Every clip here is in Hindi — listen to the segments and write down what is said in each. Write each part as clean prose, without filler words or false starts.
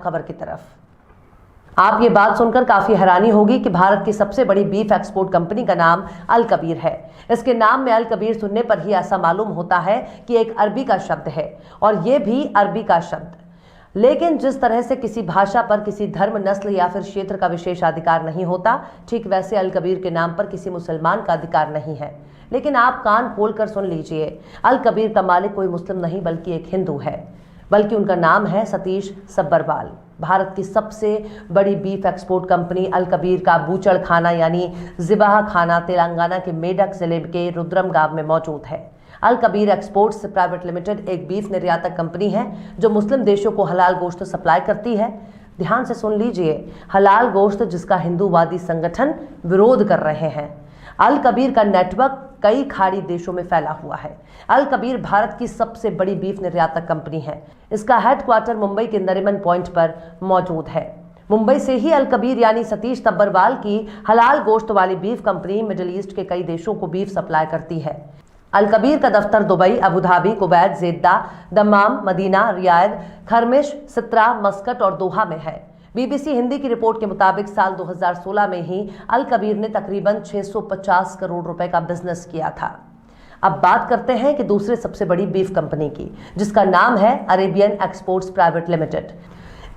खबर की तरफ। आप ये बात सुनकर काफी हैरानी होगी कि भारत की सबसे बड़ी बीफ एक्सपोर्ट कंपनी का नाम अल कबीर है। इसके नाम में अल कबीर सुनने पर ही ऐसा मालूम होता है कि एक अरबी का शब्द है और ये भी अरबी का शब्द। लेकिन जिस तरह से किसी भाषा पर किसी धर्म, नस्ल या फिर क्षेत्र का विशेषाधिकार नहीं होता, ठीक वैसे अल कबीर के नाम पर किसी मुसलमान का अधिकार नहीं है। लेकिन आप कान खोलकर सुन लीजिए, अल कबीर का मालिक कोई मुस्लिम नहीं बल्कि एक हिंदू है, बल्कि उनका नाम है सतीश सब्बरवाल। भारत की सबसे बड़ी बीफ एक्सपोर्ट कंपनी अल कबीर का बूचड़ खाना यानी ज़िबाह खाना तेलंगाना के मेडक जिले के रुद्रम गांव में मौजूद है। अल कबीर एक्सपोर्ट्स प्राइवेट लिमिटेड एक बीफ निर्यातक कंपनी है जो मुस्लिम देशों को हलाल गोश्त सप्लाई करती है। ध्यान से सुन लीजिए, हलाल गोश्त जिसका हिंदूवादी संगठन विरोध कर रहे हैं। अल कबीर का नेटवर्क कई खाड़ी देशों में फैला हुआ है। अल कबीर भारत की सबसे बड़ी बीफ निर्यातक कंपनी है। इसका हेडक्वार्टर मुंबई के नरीमन पॉइंट पर मौजूद है। मुंबई से ही अल कबीर यानी सतीश सब्बरवाल की हलाल गोश्त वाली बीफ कंपनी मिडिल ईस्ट के कई देशों को बीफ सप्लाई करती है। अल कबीर का दफ्तर दुबई, अबू धाबी, कुवैत, जेद्दा, दम्माम, मदीना, रियाद, खरमिश, सित्रा, मस्कट और दोहा में है। बीबीसी हिंदी की रिपोर्ट के मुताबिक साल 2016 में ही अल कबीर ने तकरीबन 650 करोड़ रुपए का बिजनेस किया था। अब बात करते हैं कि दूसरे सबसे बड़ी बीफ कंपनी की, जिसका नाम है अरेबियन एक्सपोर्ट्स प्राइवेट लिमिटेड।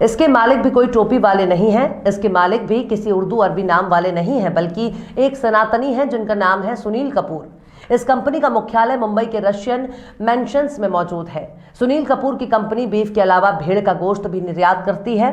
इसके मालिक भी कोई टोपी वाले नहीं हैं। इसके मालिक भी किसी उर्दू अरबी नाम वाले नहीं हैं, बल्कि एक सनातनी है जिनका नाम है सुनील कपूर। इस कंपनी का मुख्यालय मुंबई के रशियन मेंशन्स में मौजूद है। सुनील कपूर की कंपनी बीफ के अलावा भेड़ का गोश्त भी निर्यात करती है।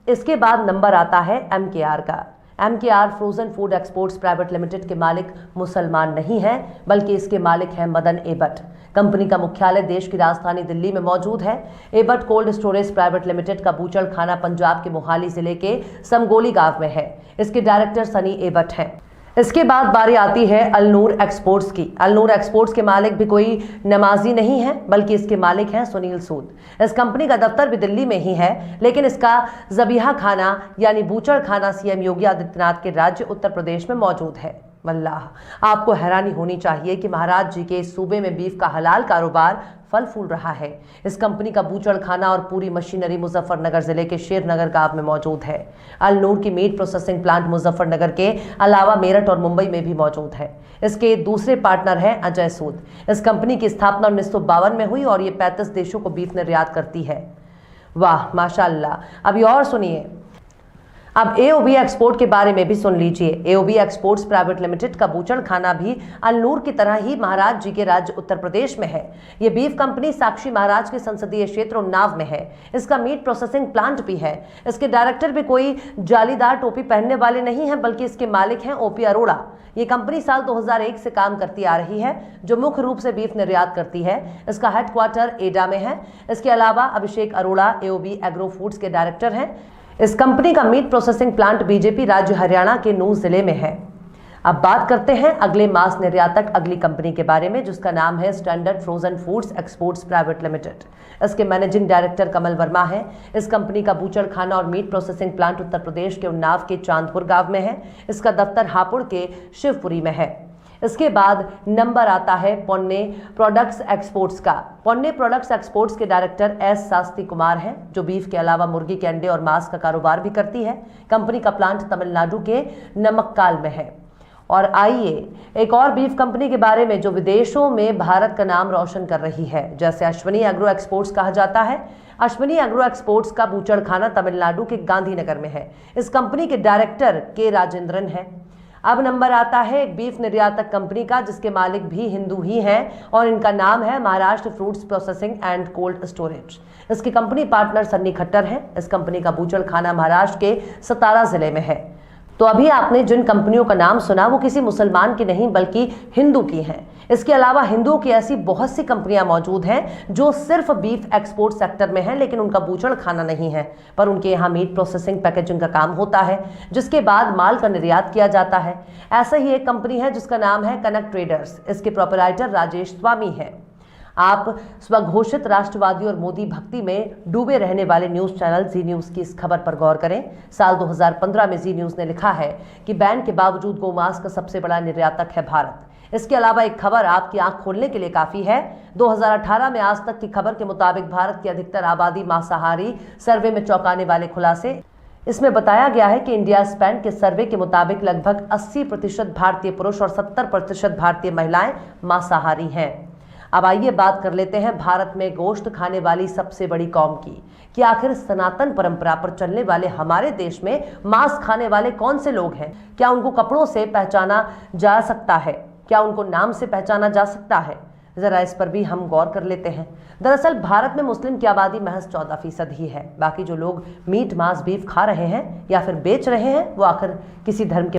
इसके बाद नंबर आता है MKR का। MKR frozen food exports private limited के मालिक मुसलमान नहीं हैं, बल्कि इसके मालिक हैं मदन एबट। कंपनी का मुख्यालय देश की राजधानी दिल्ली में मौजूद है। Abbott cold storage private limited का बूचड़ खाना पंजाब के मोहाली जिले के समगोली गांव में है। इसके डायरेक्टर सनी एबट हैं। इसके बाद बारी आती है अलनूर एक्सपोर्ट्स की। अलनूर एक्सपोर्ट्स के मालिक भी कोई नमाजी नहीं है, बल्कि इसके मालिक हैं सुनील सूद। इस कंपनी का दफ्तर भी दिल्ली में ही है, लेकिन इसका ज़बीहा खाना यानी बूचड़ खाना सीएम योगी आदित्यनाथ के राज्य उत्तर प्रदेश में मौजूद है। वल्लाह, आपको हैरानी होनी चाहिए कि महाराज जी के इस सूबे में बीफ का हलाल कारोबार फल फूल रहा है। इस कंपनी का बूचड़ खाना और पूरी मशीनरी मुजफ्फरनगर जिले के शेरनगर गांव में मौजूद है। अलनूर की मीट प्रोसेसिंग प्लांट मुजफ्फरनगर के अलावा मेरठ और मुंबई में भी मौजूद है। इसके दूसरे पार्टनर हैं अजय सूद। इस कंपनी की स्थापना 1952 में हुई और ये 35 देशों को बीफ निर्यात करती है। वाह माशाअल्लाह। अभी और सुनिए, अब AOB एक्सपोर्ट के बारे में भी सुन लीजिए। AOB एक्सपोर्ट्स प्राइवेट लिमिटेड का बूचड़ खाना भी अलनूर की तरह ही महाराज जी के राज्य उत्तर प्रदेश में है। ये बीफ कंपनी साक्षी महाराज के संसदीय क्षेत्र उन्नाव में है। इसका मीट प्रोसेसिंग प्लांट भी है। इसके डायरेक्टर भी कोई जालीदार टोपी पहनने वाले नहीं हैं, बल्कि इसके मालिक हैं OP अरोड़ा। ये कंपनी साल 2001 से काम करती आ रही है, जो मुख्य रूप से बीफ निर्यात करती है। इसका हेडक्वार्टर एडा में है। इसके अलावा अभिषेक अरोड़ा AOB एग्रो फूड्स के डायरेक्टर हैं। इस कंपनी का मीट प्रोसेसिंग प्लांट बीजेपी राज्य हरियाणा के नूह जिले में है। अब बात करते हैं अगले मांस निर्यातक अगली कंपनी के बारे में, जिसका नाम है standard frozen foods exports private limited. इसके मैनेजिंग डायरेक्टर कमल वर्मा है। इस कंपनी का बूचड़ खाना और meat processing plant Uttar Pradesh के उन्नाव के चांदपुर गांव में है। इसका दफ्तर हापुड़ के शिवपुरी में है। इसके बाद नंबर आता है पोन्ने प्रोडक्ट्स एक्सपोर्ट्स का। पोन्ने प्रोडक्ट्स एक्सपोर्ट्स के डायरेक्टर S शास्त्री कुमार हैं, जो बीफ के अलावा मुर्गी के अंडे और मांस का कारोबार भी करती है। कंपनी का प्लांट तमिलनाडु के नमक्काल में है। और आइए एक और बीफ कंपनी के बारे में जो विदेशों में भारत का नाम रोशन कर रही है, जैसे अश्विनी एग्रो एक्सपोर्ट्स कहा जाता है। अश्विनी एग्रो एक्सपोर्ट्स का बूचड़ खाना तमिलनाडु के गांधीनगर में है। इस कंपनी के डायरेक्टर K राजेंद्रन है। अब नंबर आता है एक बीफ निर्यातक कंपनी का, जिसके मालिक भी हिंदू ही हैं और इनका नाम है Maharashtra fruits processing and cold storage. इसकी कंपनी पार्टनर सन्नी खट्टर है। इस कंपनी का बूचड़ खाना महाराष्ट्र के सतारा जिले में है। तो अभी आपने जिन कंपनियों का नाम सुना वो किसी मुसलमान की नहीं बल्कि हिंदू की हैं। इसके अलावा हिंदुओं की ऐसी बहुत सी कंपनियां मौजूद हैं जो सिर्फ बीफ एक्सपोर्ट सेक्टर में हैं, लेकिन उनका बूचड़ खाना नहीं है, पर उनके यहाँ मीट प्रोसेसिंग पैकेजिंग का काम होता है, जिसके बाद माल का निर्यात किया जाता है। ऐसा ही एक कंपनी है जिसका नाम है कनक ट्रेडर्स। इसके प्रोपराइटर राजेश स्वामी है। आप स्वघोषित राष्ट्रवादी और मोदी भक्ति में डूबे रहने वाले न्यूज चैनल जी न्यूज की इस खबर पर गौर करें। साल 2015 में जी न्यूज ने लिखा है कि बैन के बावजूद गोमांस का सबसे बड़ा निर्यातक है भारत। इसके अलावा एक खबर आपकी आंख खोलने के लिए काफी है। 2018 में आज तक की खबर के मुताबिक भारत की अधिकतर आबादी मांसाहारी, सर्वे में चौंकाने वाले खुलासे। इसमें बताया गया है कि इंडिया स्पैन के सर्वे के मुताबिक लगभग 80% भारतीय पुरुष और 70% भारतीय महिलाएं मांसाहारी हैं। अब आइए बात कर लेते हैं भारत में गोश्त खाने वाली सबसे बड़ी कौम की, कि आखिर सनातन परंपरा पर चलने वाले हमारे देश में मांस खाने वाले कौन से लोग हैं। क्या उनको कपड़ों से पहचाना जा सकता है? क्या उनको नाम से पहचाना जा सकता है? जरा इस पर भी हम गौर कर लेते हैं। दरअसल भारत में मुस्लिम की आबादी महज 14% ही है। बाकी जो लोग मीट, मांस, बीफ खा रहे हैं या फिर बेच रहे हैं, वो आखिर किसी धर्म के